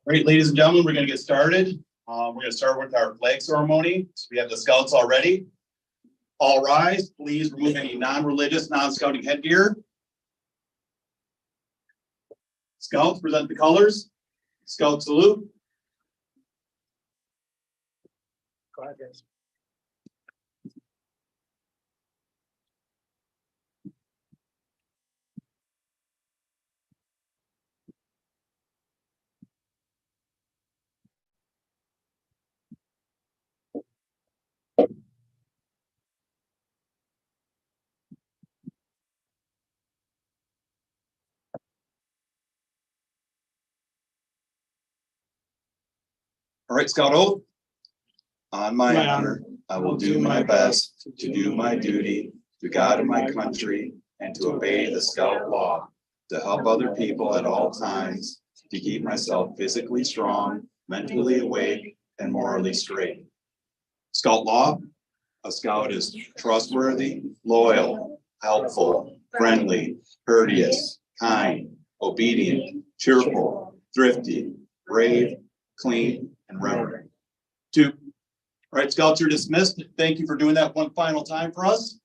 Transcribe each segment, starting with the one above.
Great, ladies and gentlemen, we're going to get started. We're going to start with our flag ceremony. So we have the scouts already. All rise. Please remove any non-religious, non-scouting headgear. Scouts, present the colors. Scout salute. Go ahead, guys. All right, Scout oath. On my honor, I will do my best to do my duty to God and my country and to obey the Scout law, to help other people at all times, to keep myself physically strong, mentally awake, and morally straight. Scout law: a Scout is trustworthy, loyal, helpful, friendly, courteous, kind, obedient, cheerful, thrifty, brave, clean, and reverent. 2. All right, Scouts, you're dismissed. Thank you for doing that one final time for us.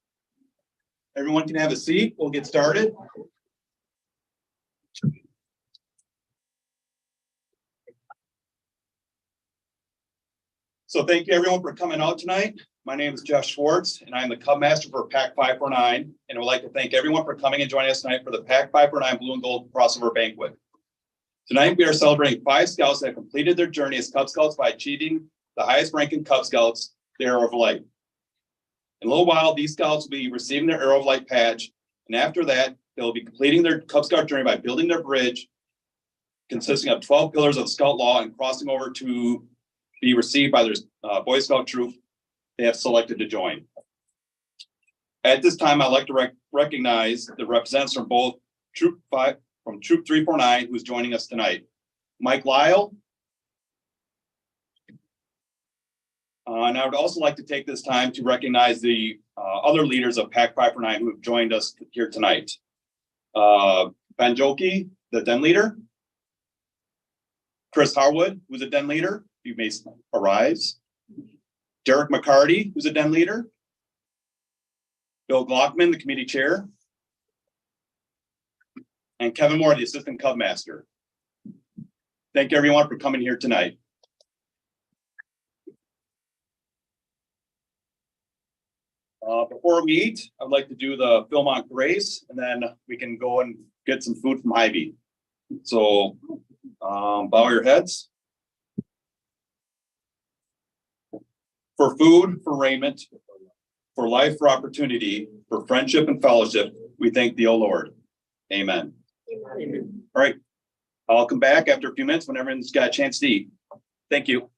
Everyone can have a seat. We'll get started. So thank you everyone for coming out tonight. My name is Jeff Schwartz, and I'm the Cub Master for Pack549. And I would like to thank everyone for coming and joining us tonight for the Pack549 Blue and Gold Crossover Banquet. Tonight, we are celebrating 5 Scouts that have completed their journey as Cub Scouts by achieving the highest ranking Cub Scouts, the Arrow of Light. In a little while, these Scouts will be receiving their Arrow of Light badge, and after that, they'll be completing their Cub Scout journey by building their bridge, consisting of 12 pillars of Scout law, and crossing over to be received by their Boy Scout troop they have selected to join. At this time, I'd like to recognize the representatives from both Troop 349, who's joining us tonight. Mike Lyle. And I would also like to take this time to recognize the other leaders of Pack549 who have joined us here tonight. Ben Jokey, the den leader. Chris Harwood, who's a den leader. You may arise. Derek McCarty, who's a den leader. Bill Glockman, the committee chair. And Kevin Moore, the assistant Cub Master. Thank you everyone for coming here tonight. Before we eat, I'd like to do the Philmont Grace, and then we can go and get some food from Hy-Vee. So bow your heads. For food, for raiment, for life, for opportunity, for friendship and fellowship, we thank thee, O Lord. Amen. Amen. All right. I'll come back after a few minutes when everyone's got a chance to eat. Thank you.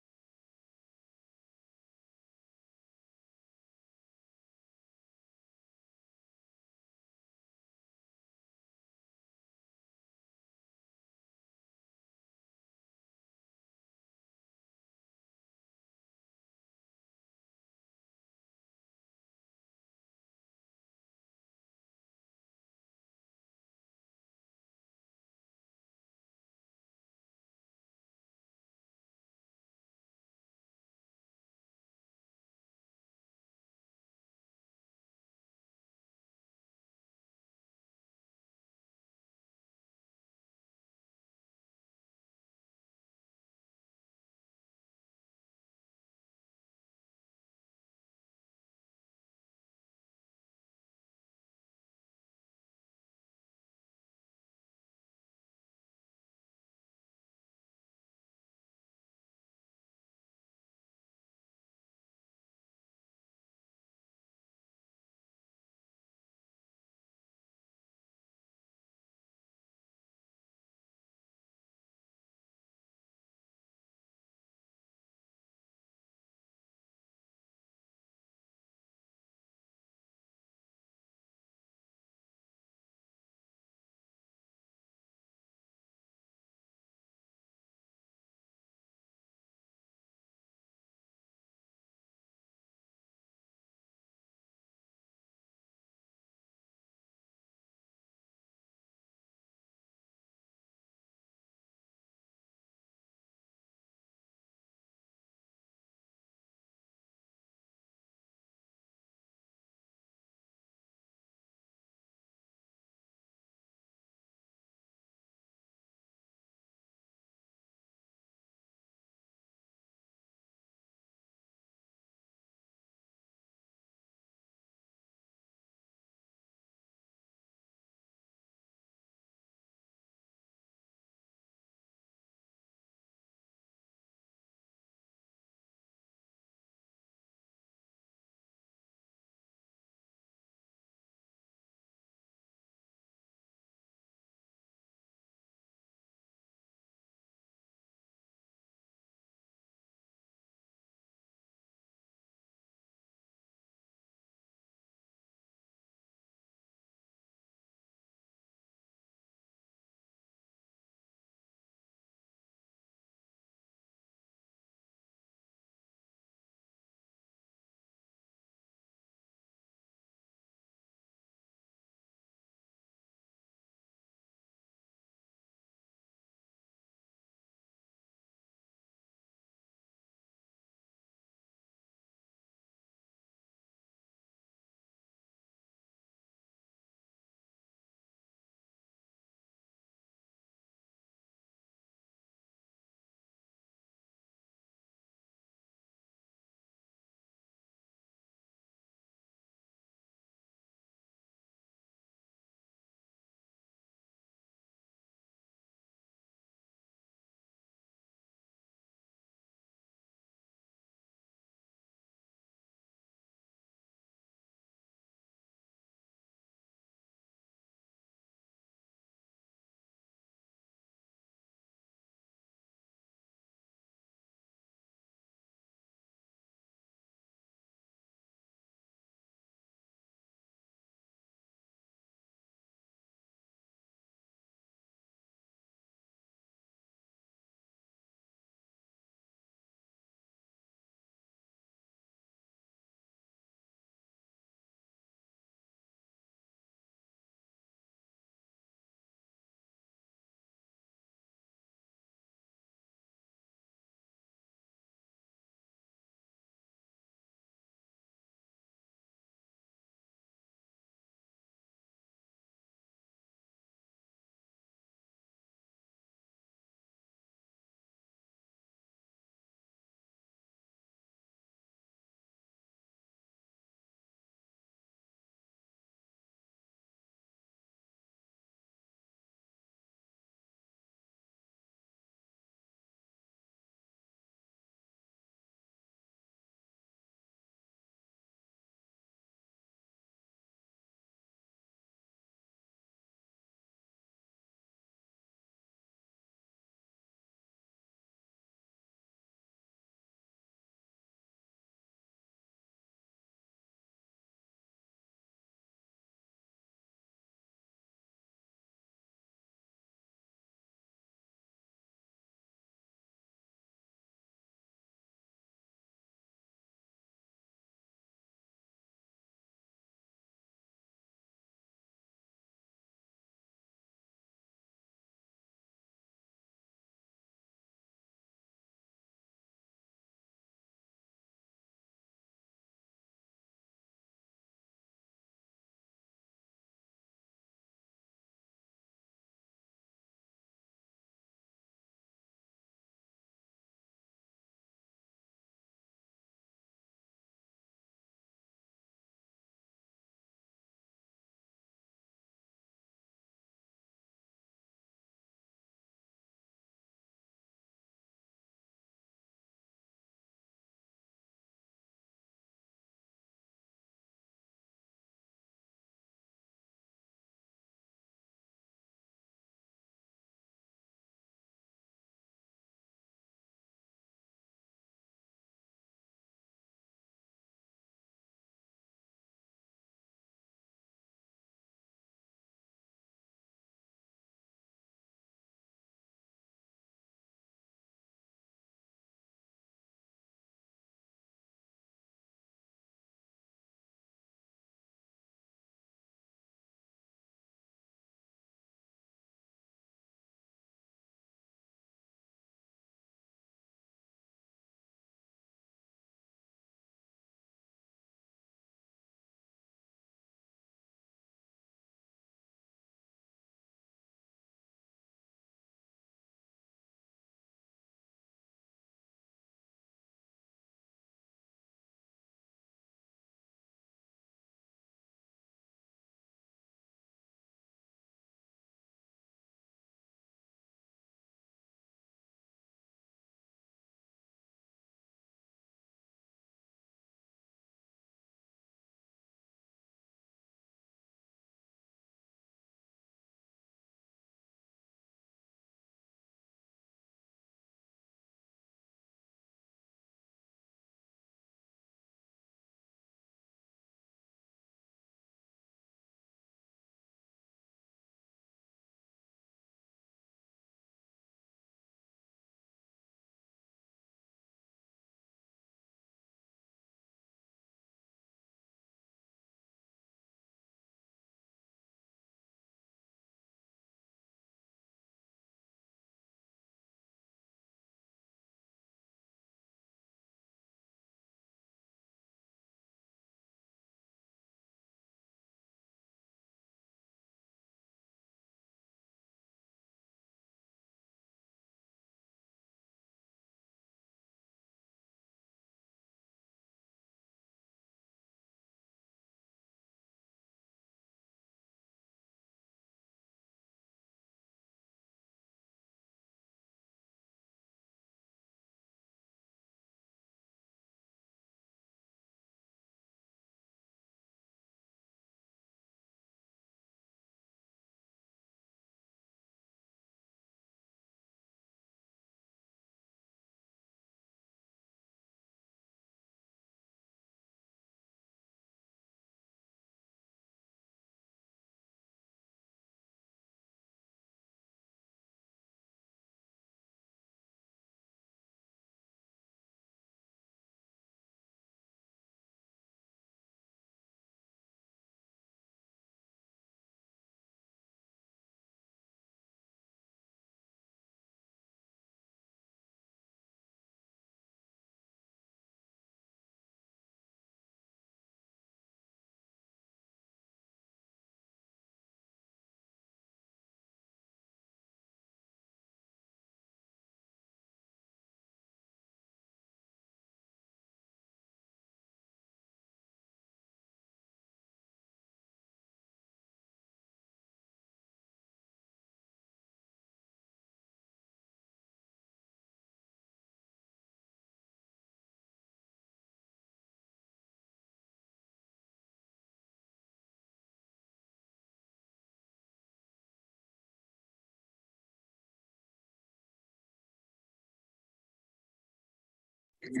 No.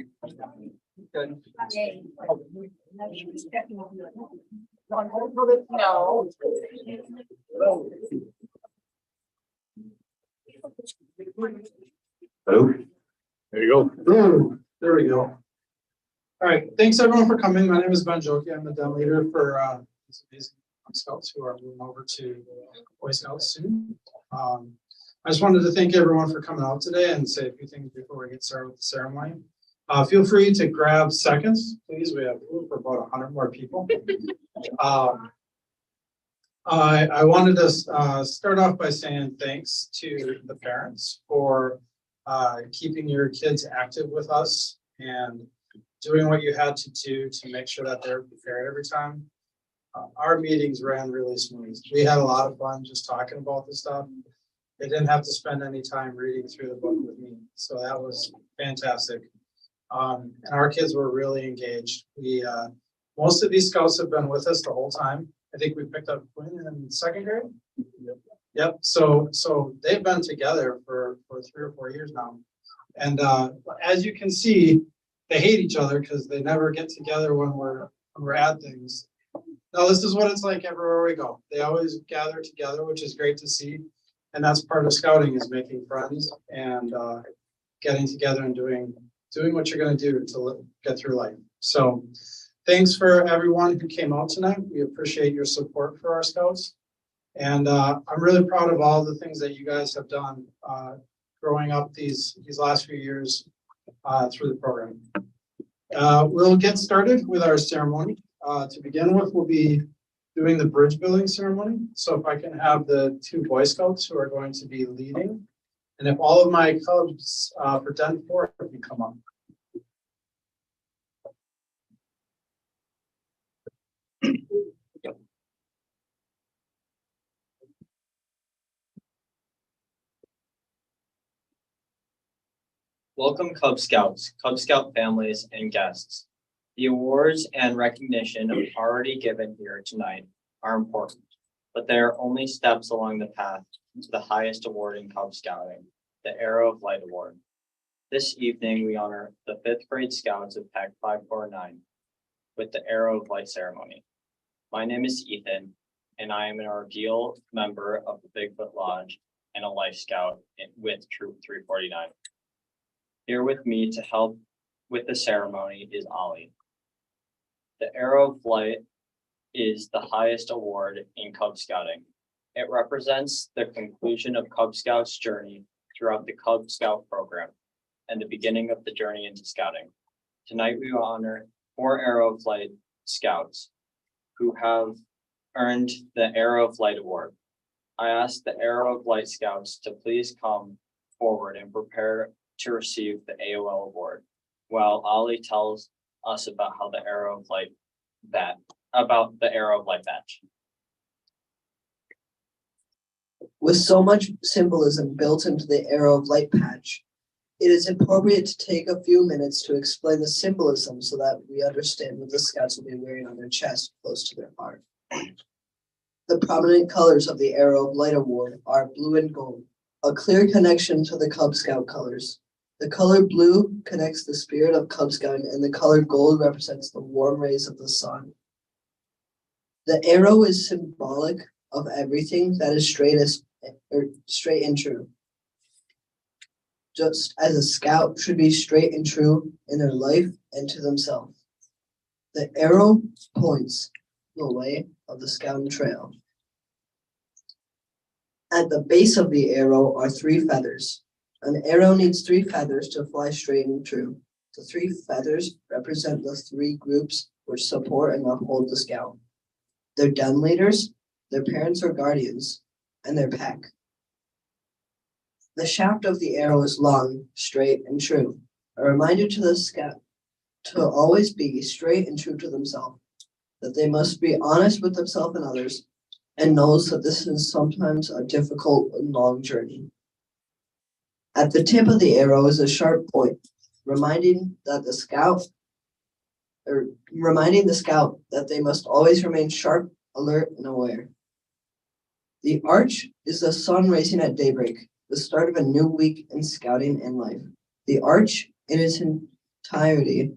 Hello? There you go. Boom. There we go. All right, thanks everyone for coming. My name is Ben Joki. I'm the den leader for these amazing Scouts who are moving over to Boy Scouts soon. I just wanted to thank everyone for coming out today and say a few things before we get started with the ceremony. Feel free to grab seconds, please. We have room for about 100 more people. I wanted to start off by saying thanks to the parents for keeping your kids active with us and doing what you had to do to make sure that they're prepared every time. Our meetings ran really smooth. We had a lot of fun just talking about this stuff. They didn't have to spend any time reading through the book with me, so that was fantastic. And our kids were really engaged. Most of these scouts have been with us the whole time. I think we picked up Quinn in second grade. Yep. So they've been together for 3 or 4 years now. And as you can see, they hate each other because they never get together when we're at things. Now this is what it's like everywhere we go. They always gather together, which is great to see. And that's part of scouting, is making friends and getting together and doing what you're going to do to get through life. So thanks for everyone who came out tonight. We appreciate your support for our scouts. And I'm really proud of all the things that you guys have done growing up these last few years through the program. We'll get started with our ceremony. To begin with, we'll be doing the bridge building ceremony. So if I can have the 2 Boy Scouts who are going to be leading, and if all of my Cubs for Den 4 can come up. Welcome Cub Scouts, Cub Scout families, and guests. The awards and recognition already given here tonight are important, but they are only steps along the path to the highest award in Cub Scouting, the Arrow of Light Award. This evening, we honor the 5th grade Scouts of Pack549 with the Arrow of Light ceremony. My name is Ethan, and I am an ordeal member of the Bigfoot Lodge and a Life Scout with Troop 349. Here with me to help with the ceremony is Ollie. The Arrow of Light is the highest award in Cub Scouting. It represents the conclusion of Cub Scouts' journey throughout the Cub Scout program and the beginning of the journey into Scouting. Tonight we honor 4 Arrow of Light Scouts who have earned the Arrow of Light Award. I ask the Arrow of Light Scouts to please come forward and prepare to receive the AOL award, while Ollie tells us about how the Arrow of Light about the Arrow of Light badge. With so much symbolism built into the Arrow of Light patch, it is appropriate to take a few minutes to explain the symbolism so that we understand what the Scouts will be wearing on their chest close to their heart. The prominent colors of the Arrow of Light Award are blue and gold, a clear connection to the Cub Scout colors. The color blue connects the spirit of Cub Scouting, and the color gold represents the warm rays of the sun. The arrow is symbolic of everything that is straight and true. Just as a scout should be straight and true in their life and to themselves. The arrow points the way of the scouting trail. At the base of the arrow are 3 feathers. An arrow needs 3 feathers to fly straight and true. The 3 feathers represent the 3 groups which support and uphold the scout. Their den leaders, their parents or guardians, and their pack. The shaft of the arrow is long, straight, and true. A reminder to the scout to always be straight and true to themselves, that they must be honest with themselves and others, and knows that this is sometimes a difficult and long journey. At the tip of the arrow is a sharp point, reminding the scout that they must always remain sharp, alert, and aware. The arch is the sun rising at daybreak, the start of a new week in scouting and life. The arch in its entirety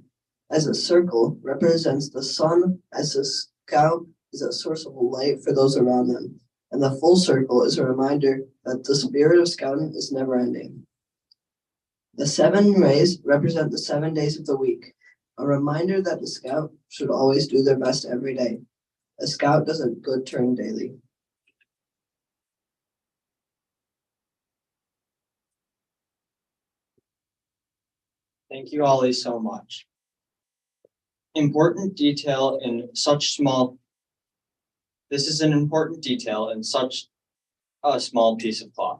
as a circle represents the sun, as the scout is a source of light for those around them. And the full circle is a reminder that the spirit of scouting is never ending. The 7 rays represent the 7 days of the week, a reminder that the scout should always do their best every day. A scout does a good turn daily. Thank you, Ollie, so much. Important detail in such small. This is an important detail in such a small piece of cloth.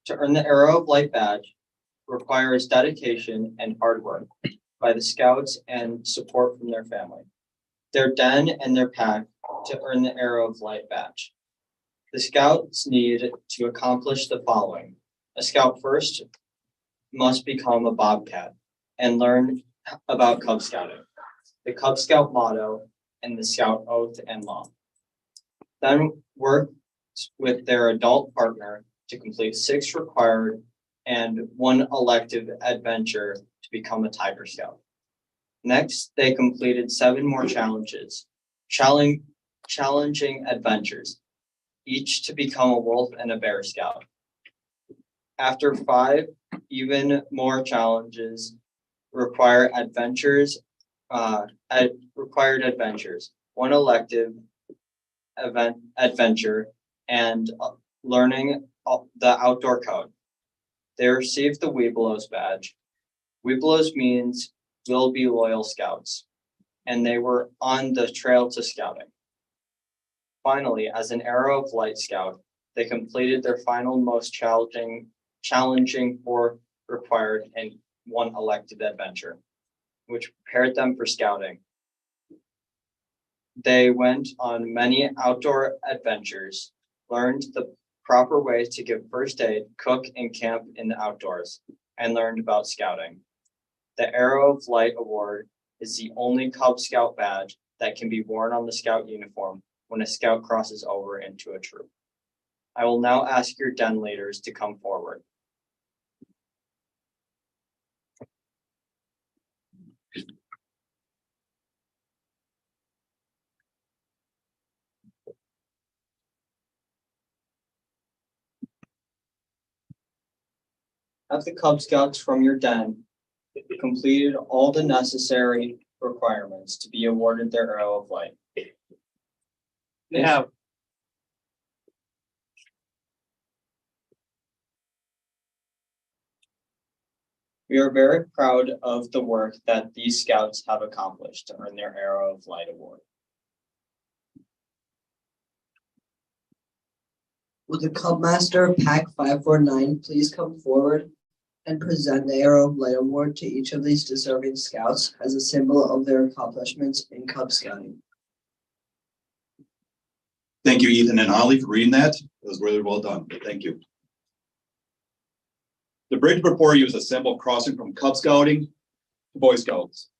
To earn the Arrow of Light badge requires dedication and hard work by the scouts and support from their family, their den and their pack to earn the Arrow of Light badge. The scouts need to accomplish the following. A scout first must become a bobcat and learn about Cub Scouting, the Cub Scout motto, and the Scout oath and law. Then work with their adult partner to complete 6 required and 1 elective adventure to become a Tiger Scout. Next, they completed 7 more challenging adventures, each to become a wolf and a bear scout. After 5 even more challenges, required adventures, 1 elective adventure, and learning the outdoor code. They received the Webelos badge. Webelos means will be loyal scouts, and they were on the trail to scouting. Finally, as an Arrow of Light scout, they completed their final most challenging 4 required and 1 elected adventure, which prepared them for scouting. They went on many outdoor adventures, learned the proper ways to give first aid, cook, and camp in the outdoors, and learned about scouting. The Arrow of Light Award is the only Cub Scout badge that can be worn on the scout uniform when a scout crosses over into a troop. I will now ask your den leaders to come forward. Have the Cub Scouts from your den completed all the necessary requirements to be awarded their Arrow of Light? They have. We are very proud of the work that these scouts have accomplished to earn their Arrow of Light award. Would the Cub Master Pack549 please come forward and present the Arrow of Light Award to each of these deserving scouts as a symbol of their accomplishments in Cub Scouting? Thank you, Ethan and Ollie, for reading that. It was really well done. Thank you. The bridge before you is a symbol of crossing from Cub Scouting to Boy Scouts.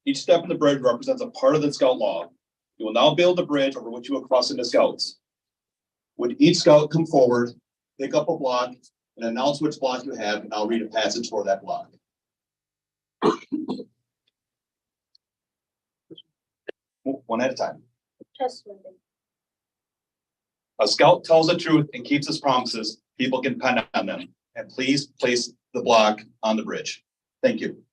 Each step in the bridge represents a part of the Scout law. You will now build a bridge over which you will cross into Scouts. Would each Scout come forward, pick up a block, and announce which block you have, and I'll read a passage for that block. One at a time. A Scout tells the truth and keeps his promises. People can depend on them. And please place the block on the bridge. Thank you.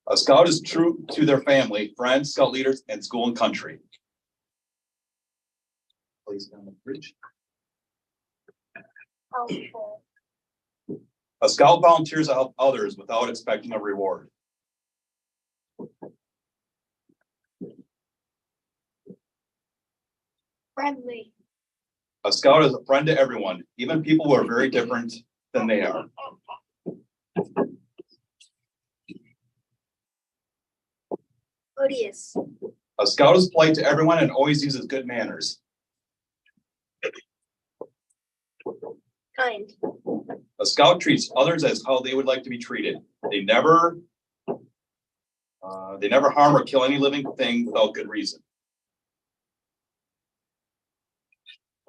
A Scout is true to their family, friends, Scout leaders, and school and country. Place on the bridge. A Scout volunteers to help others without expecting a reward. Friendly. A Scout is a friend to everyone, even people who are very different than they are. Odious. A Scout is polite to everyone and always uses good manners. Kind. A Scout treats others as how they would like to be treated. They never harm or kill any living thing without good reason.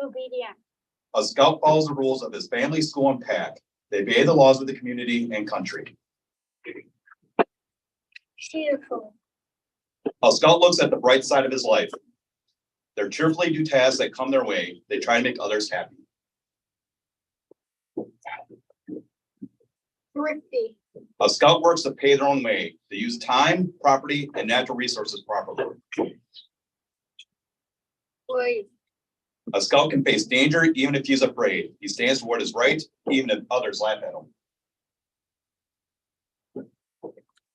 Obedient. A scout follows the rules of his family, school, and pack. They obey the laws of the community and country. Cheerful. A scout looks at the bright side of his life. They cheerfully do tasks that come their way. They try to make others happy. Thrifty. A scout works to pay their own way. They use time, property, and natural resources properly. Brave. A scout can face danger even if he's afraid. He stands for what is right, even if others laugh at him.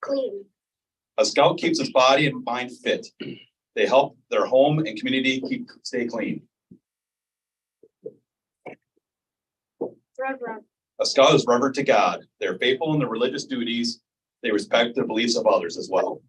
Clean. A scout keeps his body and mind fit. They help their home and community stay clean. Reverend. A scout is reverent to God. They are faithful in their religious duties. They respect the beliefs of others as well.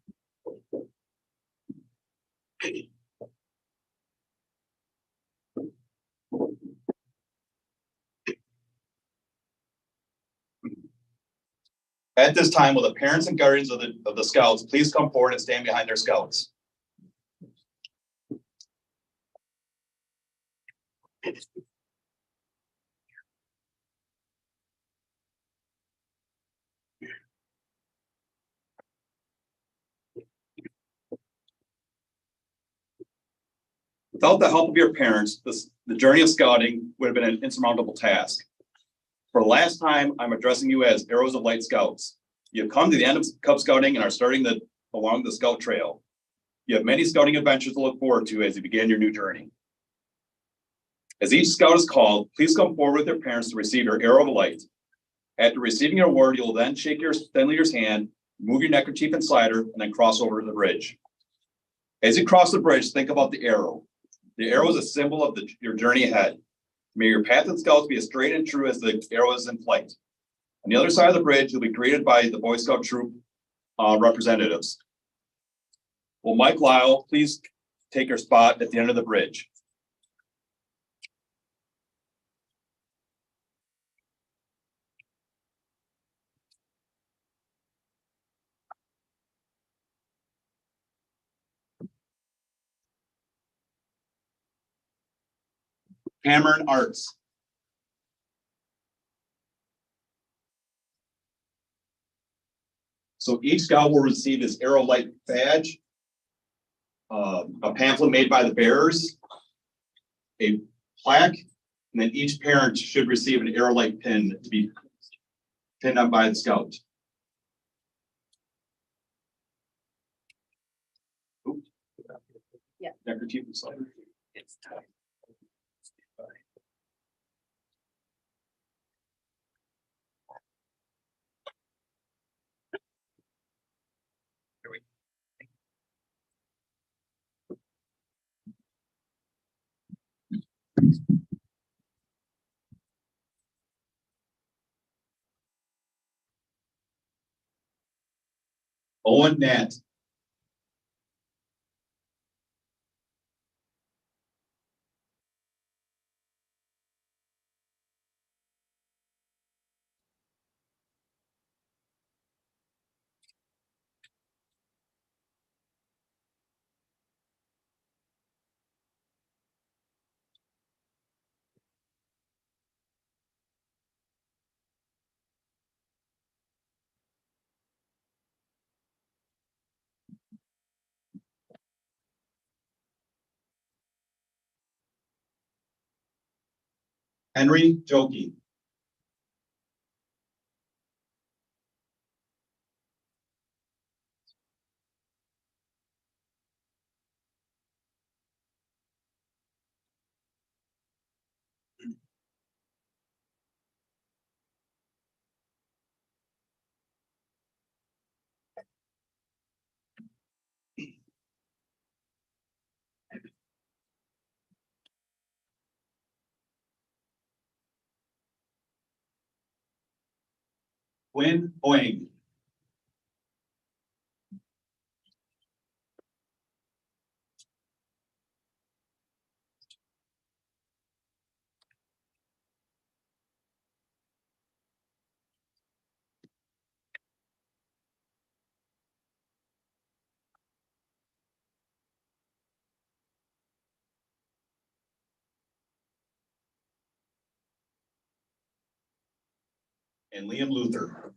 At this time, will the parents and guardians of the scouts please come forward and stand behind their scouts? Without the help of your parents, the journey of scouting would have been an insurmountable task. For the last time, I'm addressing you as Arrows of Light Scouts. You have come to the end of Cub Scouting and are starting along the Scout Trail. You have many scouting adventures to look forward to as you begin your new journey. As each scout is called, please come forward with your parents to receive your Arrow of Light. After receiving your award, you will then shake your leader's hand, move your neckerchief and slider, and then cross over the bridge. As you cross the bridge, think about the arrow. The arrow is a symbol of your journey ahead. May your path in Scouts be as straight and true as the arrow is in flight. On the other side of the bridge, you'll be greeted by the Boy Scout troop representatives. Will Mike Lyle please take your spot at the end of the bridge? Cameron Arts. So each scout will receive his Arrow Light badge, a pamphlet made by the bearers, a plaque, and then each parent should receive an Arrow Light pin to be pinned up by the scout. Oops. Yeah. Neckerchief and slider. It's time. Owen Nat. Henry Jokey. Quinn Boing. and Liam Luther.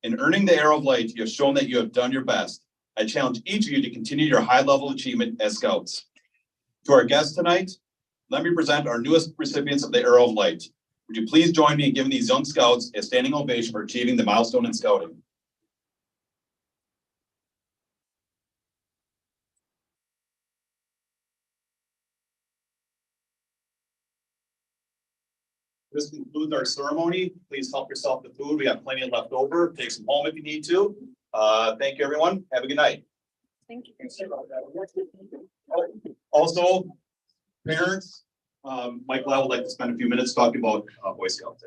In earning the Arrow of Light, you have shown that you have done your best. I challenge each of you to continue your high level achievement as scouts. To our guests tonight, let me present our newest recipients of the Arrow of Light. Would you please join me in giving these young scouts a standing ovation for achieving the milestone in scouting? This concludes our ceremony. Please help yourself to food. We have plenty left over. Take some home if you need to. Thank you, everyone. Have a good night. Thank you. Also, parents, Michael, I would like to spend a few minutes talking about Boy Scouts.